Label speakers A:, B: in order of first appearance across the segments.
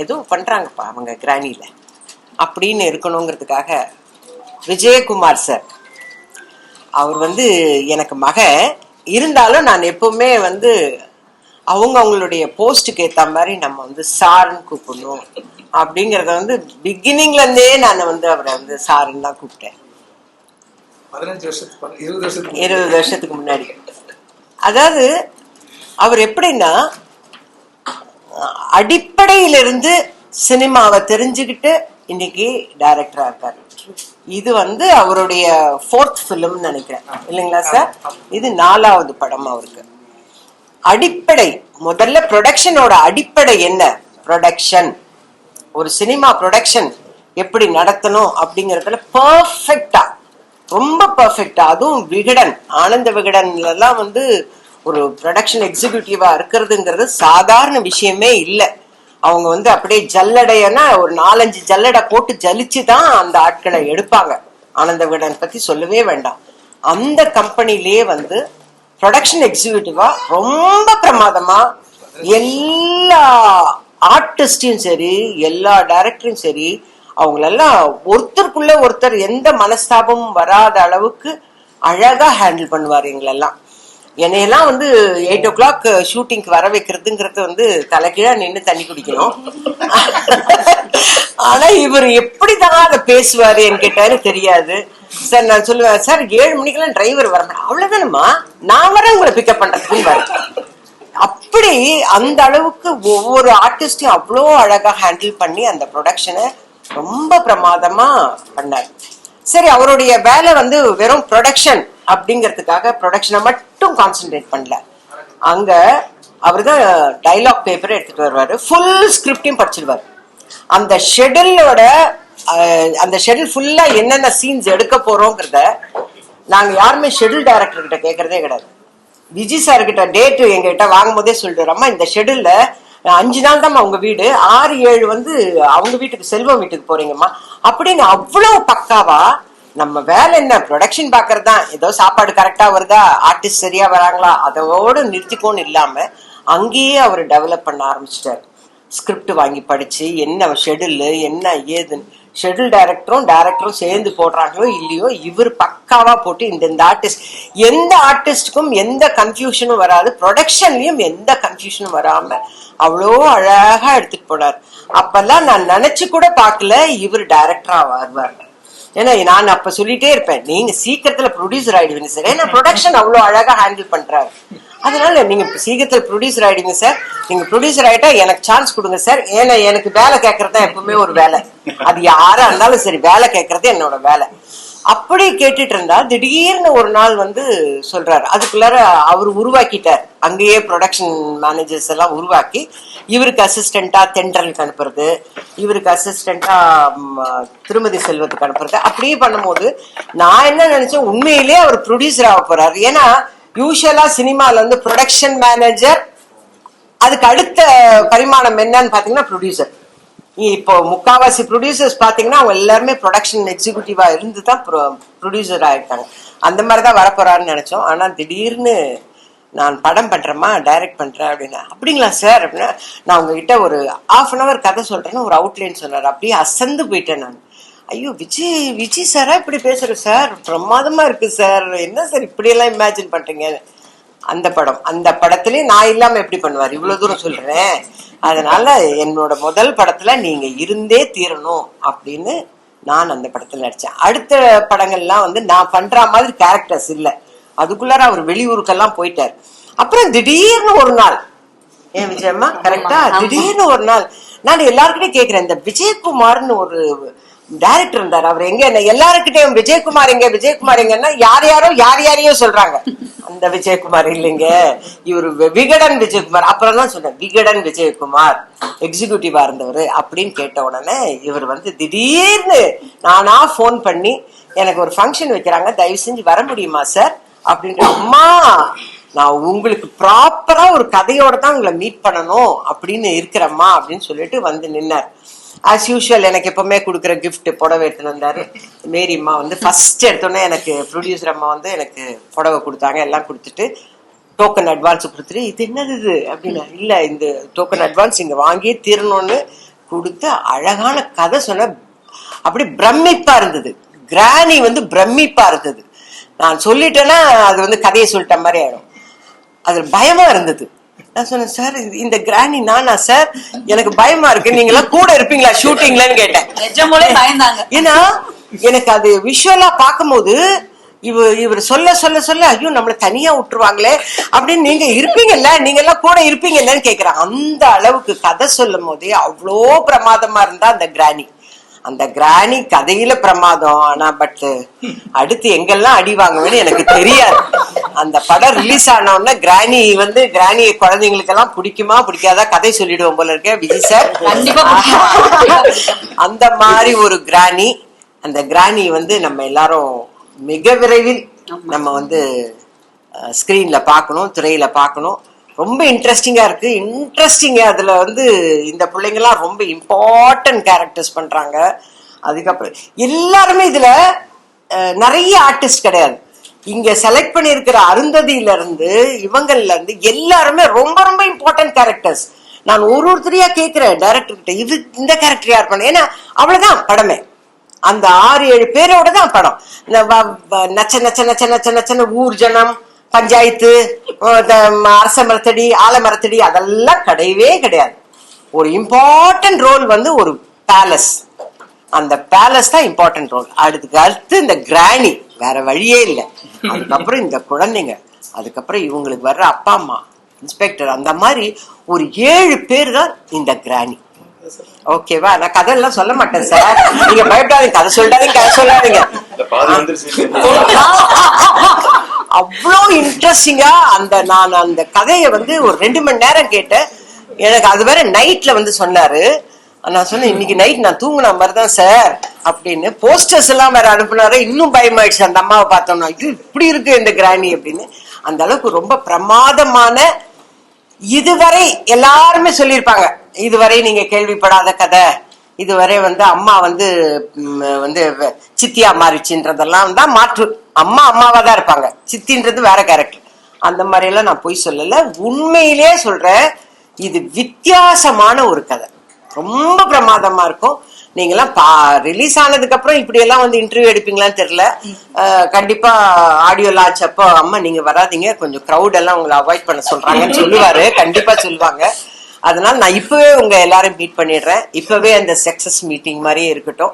A: எதுவும் பண்றாங்கப்பா அவங்க கிராணியில அப்படின்னு இருக்கணுங்கிறதுக்காக விஜயகுமார் சார் அவர் எனக்கு மக இருந்தாலும் நான் எப்பவுமே அவங்களுடைய போஸ்டுக்கு ஏத்த மாதிரி நம்ம சார்ன்னு கூப்பிடணும் அப்படிங்கறத பிகினிங்ல இருந்தே நான் அவரை சாருன்னு தான் கூப்பிட்டேன். 20 வருஷத்துக்கு முன்னாடி. அதாவது அவர் எப்படின்னா அடிப்படையிலிருந்து சினிமாவை தெரிஞ்சுக்கிட்டு இன்னைக்கு டைரக்டரா இருக்காரு. இது அவருடைய 4th ஃபிலிம் நினைக்கிறேன் இல்லைங்களா சார்? இது 4வது படம் அவருக்கு. அடிப்படை முதல்ல ப்ரொடக்ஷனோட அடிப்படை என்ன? ப்ரொடக்ஷன், ஒரு சினிமா ப்ரொடக்ஷன் எப்படி நடத்தணும் அப்படிங்கறதுல பர்ஃபெக்டா, ரொம்ப பர்ஃபெக்டா, அதுவும் விகடன், ஆனந்த விகடன்ல எல்லாம் ஒரு ப்ரொடக்ஷன் எக்ஸிக்யூட்டிவா இருக்கிறதுங்கிறது சாதாரண விஷயமே இல்லை. அவங்க அப்படியே ஜல்லடையனா ஒரு 4-5 ஜல்லடை போட்டு ஜலிச்சுதான் அந்த ஆட்களை எடுப்பாங்க. ஆனந்த விகடன் பத்தி சொல்லவே வேண்டாம். அந்த கம்பெனிலேயே ப்ரொடக்ஷன் எக்ஸிக்யூட்டிவா ரொம்ப பிரமாதமா எல்லா ஆர்டிஸ்டையும் சரி, எல்லா டைரக்டரும் சரி, அவங்களெல்லாம் ஒருத்தருக்குள்ள ஒருத்தர் எந்த மனஸ்தாபமும் வராத அளவுக்கு அழகா ஹேண்டில் பண்ணுவார். எங்களெல்லாம் என்னையெல்லாம் 8 o'clock ஷூட்டிங்க்கு வர வைக்கிறதுங்கிறது தலைகீழா நின்று தண்ணி குடிக்கணும். ஆனா இவர் எப்படிதான் அதை பேசுவாரு என்கிட்ட தெரியாது சார். நான் சொல்லுவேன், சார் 7 மணிக்கெல்லாம் டிரைவர் வரணும், அவ்வளவுதானம்மா, நான் வரேன் உங்களை பிக்கப் பண்றதுக்கு. அப்படி அந்த அளவுக்கு ஒவ்வொரு ஆர்டிஸ்டையும் அவ்வளோ அழகா ஹேண்டில் பண்ணி அந்த ப்ரொடக்ஷனை ரொம்ப பிரமாதமா பண்ணார். சரி, அவருடைய வேலை வெறும் ப்ரொடக்ஷன் அப்படிங்கிறதுக்காக ப்ரொடக்ஷனை மட்டும் கான்சென்ட்ரேட் பண்ணல. அங்க அவர்தான் டைலாக் பேப்பரை எடுத்துட்டு வருவாரு, ஃபுல் ஸ்கிரிப்டையும் படிச்சிருவாரு. அந்த ஷெட்யூலோட அந்த ஷெட்யூல் ஃபுல்லா என்னென்ன சீன்ஸ் எடுக்க போறோங்கிறத நாங்க யாருமே ஷெட்யூல் டைரக்டர் கிட்ட கேட்கறதே கிடையாது. விஜய் சார் கிட்ட டேட் எங்ககிட்ட வாங்கும் போதே சொல்லிட்டு, அம்மா இந்த ஷெட்யூல்ல 5 நாள் தான் உங்க வீடு, 6-7 அவங்க வீட்டுக்கு, செல்வம் வீட்டுக்கு போறீங்கம்மா அப்படின்னு அவ்வளவு பக்காவா. நம்ம வேலை என்ன, ப்ரொடக்ஷன் பாக்குறதுதான். ஏதோ சாப்பாடு கரெக்டா வருதா, ஆர்டிஸ்ட் சரியா வராங்களா, அதோடு நிறுத்திக்கோன்னு இல்லாம அங்கேயே அவர் டெவலப் பண்ண ஆரம்பிச்சிட்டாரு. ஸ்கிரிப்ட் வாங்கி படிச்சு என்ன ஷெட்யூல் என்ன ஏதுன்னு, ஷெட்யூல் டைரக்டரும் சேர்ந்து போடுறாங்களோ இல்லையோ, இவர் பக்காவா போட்டு இந்த ஆர்டிஸ்ட், எந்த ஆர்டிஸ்டுக்கும் எந்த கன்ஃபியூஷனும் வராது, ப்ரொடக்ஷன்லயும் எந்த கன்ஃபியூஷனும் வராம அவ்வளோ அழகா எடுத்துட்டு போனார். அப்பெல்லாம் நான் நினைச்சு கூட பாக்கல இவர் டைரக்டரா வருவார். ஏன்னா நான் அப்ப சொல்லிட்டே இருப்பேன், நீங்க சீக்கிரத்துல ப்ரொடியூசர் ஆயிடுவீங்க சார், ஏன்னா ப்ரொடக்ஷன் அவ்வளவு அழகா ஹேண்டில் பண்றாரு. அதனால நீங்க சீக்கிரத்துல ப்ரொடியூசர் ஆயிடுவீங்க சார், நீங்க ப்ரொடியூசர் ஆயிட்டா எனக்கு சான்ஸ் கொடுங்க சார். ஏன்னா எனக்கு வேலை கேட்கறது எப்பவுமே ஒரு வேலை, அது யாரா இருந்தாலும் சரி, வேலை கேட்கறது என்னோட வேலை. அப்படி கேட்டுட்டு இருந்தா திடீர்னு ஒரு நாள் சொல்றாரு. அதுக்குள்ளார அவர் உருவாக்கிட்டார், அங்கேயே ப்ரொடக்ஷன் மேனேஜர்ஸ் எல்லாம் உருவாக்கி இவருக்கு அசிஸ்டண்டா தென்றலுக்கு அனுப்புறது, இவருக்கு அசிஸ்டண்டா திருமதி செல்வத்துக்கு அனுப்புறது. அப்படியே பண்ணும்போது நான் என்ன நினைச்சேன், உண்மையிலேயே அவர் ப்ரொடியூசர் ஆக போறாரு. ஏன்னா யூஸ்வலா சினிமால ப்ரொடக்ஷன் மேனேஜர், அதுக்கு அடுத்த பரிமாணம் என்னன்னு பாத்தீங்கன்னா ப்ரொடியூசர். இப்போ முக்காவாசி ப்ரொடியூசர்ஸ் பாத்தீங்கன்னா அவங்க எல்லாருமே ப்ரொடக்ஷன் எக்ஸிக்யூட்டிவா இருந்துதான் ப்ரொடியூசர் ஆயிட்டாங்க. அந்த மாதிரிதான் வரப்போறாருன்னு நினைச்சோம். ஆனா திடீர்னு நான் படம் பண்றேமா, டைரக்ட் பண்றேன் அப்படின்னா, அப்படிங்களா சார் அப்படின்னா, நான் உங்ககிட்ட ஒரு 1/2 hour கதை சொல்றேன்னு ஒரு அவுட்லைன் சொன்னாரு. அப்படியே அசந்து போயிட்டேன் நான். ஐயோ, விஜய் சாரா இப்படி பேசுற சார், பிரமாதமா இருக்கு சார், என்ன சார் இப்படி எல்லாம் இமேஜின் பண்றீங்க. அந்த படம், அந்த படத்திலே நான் இல்லாம எப்படி பண்ணுவார், இவ்வளவு தூரம் சொல்றேன். அதனால என்னோட முதல் படத்துல நீங்க இருந்தே தீரணும் அப்படின்னு நான் அந்த படத்துல நடிச்சேன். அடுத்த படங்கள்லாம் நான் பண்ற மாதிரி கேரக்டர்ஸ் இல்ல. அதுக்குள்ளார அவர் வெளியூருக்கெல்லாம் போயிட்டார். அப்புறம் திடீர்னு ஒரு நாள், ஏன் விஜயம்மா கரெக்டா, திடீர்னு ஒரு நாள் நான் எல்லாருக்கிட்டையும் கேக்குறேன், இந்த விஜயகுமார்னு ஒரு டைரக்டர் இருந்தாரு, அவர் எங்க, எல்லாருக்கிட்டையும் விஜயகுமார் எங்க விஜயகுமார் எங்கன்னா யாரையோ சொல்றாங்க. அந்த விஜயகுமார் இல்லைங்க, இவர் விகடன் விஜயகுமார். அப்புறம் தான் சொன்னேன், விகடன் விஜயகுமார் எக்ஸிக்யூட்டிவா இருந்தவர் அப்படின்னு கேட்ட உடனே இவர் திடீர்னு நானா போன் பண்ணி, எனக்கு ஒரு ஃபங்க்ஷன் வைக்கிறாங்க, தயவு செஞ்சு வர முடியுமா சார் அப்படின்ற. அம்மா, நான் உங்களுக்கு ப்ராப்பரா ஒரு கதையோட தான் உங்களை மீட் பண்ணணும் அப்படின்னு இருக்கிறம்மா அப்படின்னு சொல்லிட்டு நின்னார். ஆஸ் யூஷுவல் எனக்கு எப்பவுமே கொடுக்குற கிஃப்ட் புடவை எடுத்துன்னு வந்தாரு. மேரி அம்மா ஃபர்ஸ்ட் எடுத்தோன்னே எனக்கு ப்ரொடியூசர் அம்மா எனக்கு புடவை கொடுத்தாங்க. எல்லாம் கொடுத்துட்டு டோக்கன் அட்வான்ஸ் கொடுத்துட்டு, இது என்னது இது அப்படின்னா, இல்ல இந்த டோக்கன் அட்வான்ஸ் இங்க வாங்கியே தீரணும்னு கொடுத்து அழகான கதை சொன்ன. அப்படி பிரமிப்பா இருந்தது. கிராணி வந்து பிரமிப்பா இருந்தது. நான் சொல்லிட்டேன்னா அது வந்து கதையை சொல்லிட்ட மாதிரி ஆயிடும். அது பயமா இருந்தது. நான் சொன்னேன், சார் இந்த கிராணி நானா சார், எனக்கு பயமா இருக்கு, நீங்க எல்லாம் கூட இருப்பீங்களா ஷூட்டிங்லன்னு கேட்டேன். ஏன்னா எனக்கு அது விஷுவலா பார்க்கும்போது இவர் சொல்ல சொல்ல சொல்ல ஐயோ நம்மள தனியா விட்டுருவாங்களே அப்படின்னு, நீங்க இருப்பீங்கல்ல, நீங்க எல்லாம் கூட இருப்பீங்கல்லன்னு கேக்குறாங்க. அந்த அளவுக்கு கதை சொல்லும் போதே அவ்வளோ பிரமாதமா இருந்தா அந்த கிராணி கதையில பிரமாதம். ஆனா பட் அடுத்து எங்கெல்லாம் அடி வாங்குவேன்னு எனக்கு தெரியாது. அந்த படம் ரிலீஸ் ஆன உடனே கிராணி குழந்தைங்களுக்கு எல்லாம் பிடிக்குமா பிடிக்காதா கதை சொல்லிடுவோம் போல இருக்க விஜய் சார். அந்த மாதிரி ஒரு கிராணி. அந்த கிராணி வந்து நம்ம எல்லாரும் மிக விரைவில் நம்ம வந்து ஸ்கிரீன்ல பார்க்கணும், திரையில பார்க்கணும். ரொம்ப இன்ட்ரெஸ்டிங்கா இருக்கு. அதுல வந்து இந்த பிள்ளைங்கலாம் ரொம்ப இம்பார்ட்டன்ட் கேரக்டர்ஸ் பண்றாங்க. அதுக்கப்புறம் எல்லாருமே இதுல நிறைய ஆர்டிஸ்ட் கிடையாது. இங்க செலக்ட் பண்ணிருக்கிற அருந்ததியில இருந்து இவங்கள்ல இருந்து எல்லாருமே ரொம்ப ரொம்ப இம்பார்ட்டன்ட் கேரக்டர்ஸ். நான் ஒருத்தரையா கேட்கிறேன் டைரக்டர் கிட்ட, இது இந்த கேரக்டர் யார் பண்ண? ஏன்னா அவ்வளவுதான் படமே. அந்த 6-7 பேரோட தான் படம். நச்ச நச்ச நச்ச நச்ச நச்சன ஊர் ஜனம், பஞ்சாயத்து, அரச மரத்தடி, ஆலமரத்தடி அதெல்லாம் கிடையவே கிடையாது. ஒரு இம்பார்ட்டன்ட் ரோல் வந்து ஒரு பேலஸ். அந்த பேலஸ் தான் இம்பார்ட்டன்ட் ரோல். அடுத்து இந்த கிராணி, வேற வழியே இல்லை. அதுக்கப்புறம் இந்த குழந்தைங்க, அதுக்கப்புறம் இவங்களுக்கு வர்ற அப்பா அம்மா, இன்ஸ்பெக்டர், அந்த மாதிரி ஒரு 7 பேர் தான் இந்த கிராணி. ஓகேவா? நான் கதை எல்லாம் சொல்ல மாட்டேன் சார், நீங்க பயப்படாதீங்க, கதை சொல்லாதீங்க. அவ்வளோ இன்ட்ரெஸ்டிங்கா நான் அந்த கதையை வந்து ஒரு 2 மணி நேரம் கேட்டேன். எனக்கு அது வேற நைட்ல வந்து சொன்னாரு. நான் சொன்னேன், இன்னைக்கு நைட் நான் தூங்குன மாதிரிதான் சார் அப்படின்னு. போஸ்டர்ஸ் எல்லாம் வேற அனுப்புனாரு. இன்னும் பயமாயிடுச்சு அந்த அம்மாவை பார்த்தோம்னா, இது இப்படி இருக்கு இந்த கிராணி அப்படின்னு. அந்த அளவுக்கு ரொம்ப பிரமாதமான, இதுவரை எல்லாருமே சொல்லியிருப்பாங்க, இதுவரை நீங்க கேள்விப்படாத கதை, இதுவரை வந்து அம்மா வந்து சித்தியா மாறிச்சுன்றதெல்லாம் தான் மாற்று. அம்மாவா தான் இருப்பாங்க, சித்தின்றது வேற கேரக்டர். அந்த மாதிரி எல்லாம் நான் போய் சொல்லல, உண்மையிலே சொல்றேன். இது வித்தியாசமான ஒரு கதை, ரொம்ப பிரமாதமா இருக்கும். நீங்க எல்லாம் ரிலீஸ் ஆனதுக்கு அப்புறம் இப்படி எல்லாம் வந்து இன்டர்வியூ எடுப்பீங்களான்னு தெரியல. கண்டிப்பா ஆடியோ லான்ச் அப்போ, அம்மா நீங்க வராதீங்க, கொஞ்சம் கிரௌட் எல்லாம் உங்களை அவாய்ட் பண்ண சொல்றாங்கன்னு சொல்லுவாரு. கண்டிப்பா சொல்லுவாங்க. அதனால நான் இப்பவே உங்க எல்லாரும் மீட் பண்ணிடுறேன். இப்பவே அந்த சக்சஸ் மீட்டிங் மாதிரியே இருக்கட்டும்.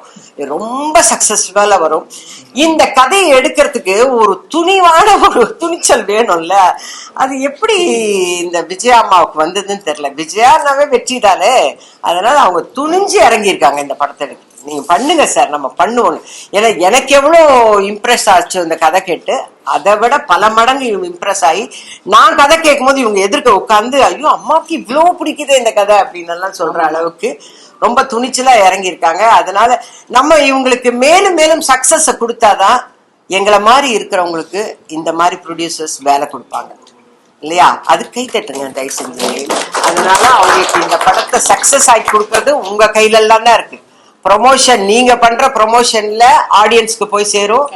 A: ரொம்ப சக்சஸ்ஃபுல்லா வரும். இந்த கதையை எடுக்கிறதுக்கு ஒரு துணிவான ஒரு துணிச்சல் வேணும்ல. அது எப்படி இந்த விஜயா அம்மாவுக்கு வந்ததுன்னு தெரியல. விஜயானாவே வெற்றி தானே. அதனால அவங்க துணிஞ்சு இறங்கியிருக்காங்க இந்த படத்தை எடுத்து. நீங்க பண்ணுங்க சார், நம்ம பண்ணுவோம். ஏன்னா எனக்கு எவ்வளவு இம்ப்ரெஸ் ஆச்சு இந்த கதை கேட்டு, அதை விட பல மடங்கு இவங்க இம்ப்ரெஸ் ஆகி, நான் கதை கேட்கும் போது இவங்க எதிர்க்க உட்காந்து, ஐயோ அம்மாவுக்கு இவ்வளவு பிடிக்குது இந்த கதை அப்படின்னு எல்லாம் சொல்ற அளவுக்கு ரொம்ப துணிச்சலா இறங்கியிருக்காங்க. அதனால நம்ம இவங்களுக்கு மேலும் மேலும் சக்சஸ் கொடுத்தாதான் எங்களை மாதிரி இருக்கிறவங்களுக்கு இந்த மாதிரி ப்ரொடியூசர்ஸ் வேலை கொடுப்பாங்க இல்லையா? அது கை தட்டுங்க தயவு செஞ்சு. அதனால அவங்களுக்கு இந்த படத்தை சக்சஸ் ஆகி கொடுக்கறது உங்க கையில எல்லாம் தான் இருக்கு. ப்ரொமோஷன், நீங்க பண்ற ப்ரொமோஷன்ல ஆடியன்ஸ்க்கு போய் சேரும்.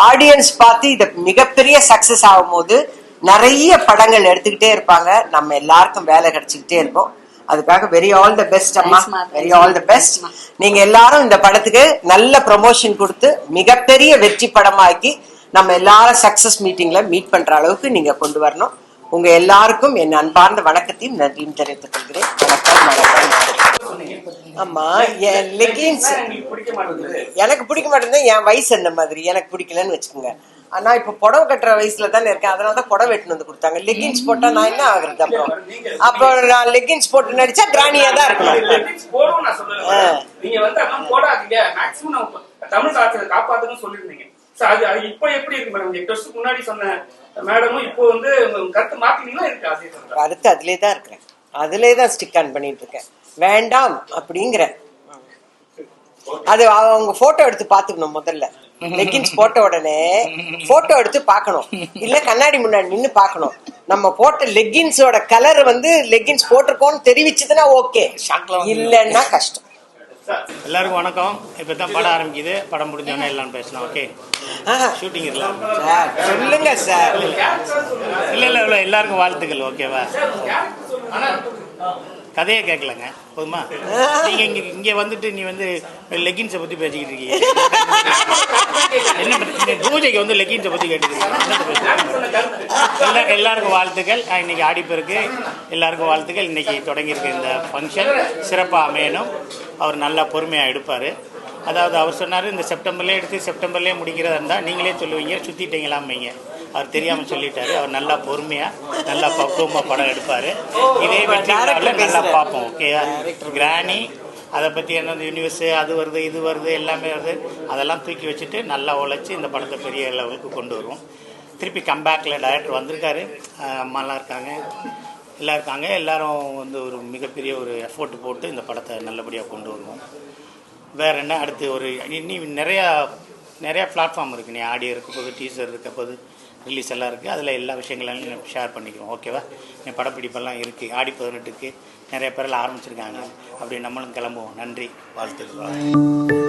A: ஆடியன்ஸ் பார்த்து இத மிகப்பெரிய சக்சஸ் ஆகும் போது நிறைய படங்கள் எடுத்துக்கிட்டே இருப்பாங்க. நம்ம எல்லாருக்கும் வேலை கிடைச்சுக்கிட்டே இருக்கும். அதுக்காக வெரி ஆல் த பெஸ்ட் அம்மா, வெரி ஆல் த பெஸ்ட். நீங்க எல்லாரும் இந்த படத்துக்கு நல்ல ப்ரொமோஷன் கொடுத்து மிகப்பெரிய வெற்றி படமாக்கி நம்ம எல்லாரும் சக்சஸ் மீட்டிங்ல மீட் பண்ற அளவுக்கு நீங்க கொண்டு வரணும். உங்க எல்லாருக்கும் என் அன்பார்ந்த வணக்கத்தையும் நன்றியும் தெரிவித்துக் கொள்கிறேன். ஆமா, என் லெகின்ஸ் எனக்கு பிடிக்க மாட்டேங்குது. என் வயசு அந்த மாதிரி எனக்கு பிடிக்கலன்னு வச்சுக்கோங்க. ஆனா இப்ப புடவை கட்டுற வயசுல தானே இருக்கேன். அதனாலதான் புடவை வெட்டுன்னு வந்து கொடுத்தாங்க. லெகின்ஸ் போட்டா நான் என்ன ஆகுறது? அப்போ நான் லெகின்ஸ் போட்டு நடிச்சா கிராணியா தான் இருக்கணும். கருத்து அதுலேதான் இருக்கிறேன், அதுலேதான் ஸ்டிக் ஆன் பண்ணிட்டு இருக்கேன். வேண்டாம் அப்படிங்கிற அது அவங்க போட்டோ எடுத்து பாத்துக்கணும். முதல்ல லெகின்ஸ் போட்ட உடனே போட்டோ எடுத்து பாக்கணும், இல்ல கண்ணாடி முன்னாடி நின்னு பாக்கணும். நம்ம போட்ட லெகின்ஸோட கலர் வந்து லெகின்ஸ் போட்டிருக்கோம்னு தெரிவிச்சதுன்னா ஓகே, இல்லன்னா கஷ்டம்.
B: எல்லாருக்கும் வணக்கம். இப்பதான் படம் ஆரம்பிக்குது. படம் முடிஞ்சோடனே எல்லாம் பேசலாம். ஓகே, ஷூட்டிங் இல்லை
A: சொல்லுங்க சார்.
B: இல்ல எல்லாருக்கும் வாழ்த்துக்கள். ஓகேவா? கதையே கேட்கலங்க போதுமா. நீங்க இங்க வந்துட்டு நீ வந்து லெகின்ஸை பத்தி பேசிக்கிட்டு இருக்கீங்க. என்ன பூஜைக்கு வந்து லெகின்ஸை பத்தி கேட்டுக்கிறீங்க. எல்லாருக்கும் வாழ்த்துக்கள். இன்னைக்கு ஆடிப்பெருக்கு எல்லாருக்கும் வாழ்த்துக்கள். இன்னைக்கு தொடங்கியிருக்க இந்த ஃபங்க்ஷன் சிறப்பாக அமையணும். அவர் நல்லா பொறுமையாக எடுப்பார். அதாவது அவர் சொன்னார் இந்த செப்டம்பர்லேயே எடுத்து செப்டம்பர்லேயே முடிக்கிறதா இருந்தால் நீங்களே சொல்லுவீங்க சுற்றிட்டீங்களாம்பீங்க. அவர் தெரியாமல் சொல்லிட்டாரு. அவர் நல்லா பொறுமையாக நல்லா பக்குவமாக படம் எடுப்பார். இதே வெற்றி நல்லா பார்ப்போம். ஓகேயா. கிராணி அதை பற்றி என்ன யூனிவர்ஸு அது வருது இது வருது எல்லாமே வருது, அதெல்லாம் தூக்கி வச்சுட்டு நல்லா உழைச்சி இந்த படத்தை பெரிய லெவலுக்கு கொண்டு வருவோம். திருப்பி கம்பேக்கில் டைரக்டர் வந்திருக்காரு. அம்மாலாம் இருக்காங்க, எல்லாம் இருக்காங்க. எல்லாரும் வந்து ஒரு மிகப்பெரிய ஒரு எஃபோர்ட் போட்டு இந்த படத்தை நல்லபடியாக கொண்டு வருவோம். வேறு என்ன அடுத்து ஒரு இனி நிறையா பிளாட்ஃபார்ம் இருக்குது. நீ ஆடியோ இருக்க போது, டீசர் இருக்க போது, ரிலீஸ் எல்லாம் இருக்குது. அதில் எல்லா விஷயங்களையும் ஷேர் பண்ணிக்குவோம். ஓகேவா. என் படப்பிடிப்பெல்லாம் இருக்குது. ஆடி 18க்கு நிறைய பேரில் ஆரம்பிச்சிருக்காங்க. அப்படி நம்மளும் கிளம்புவோம். நன்றி, வாழ்த்துக்கள்.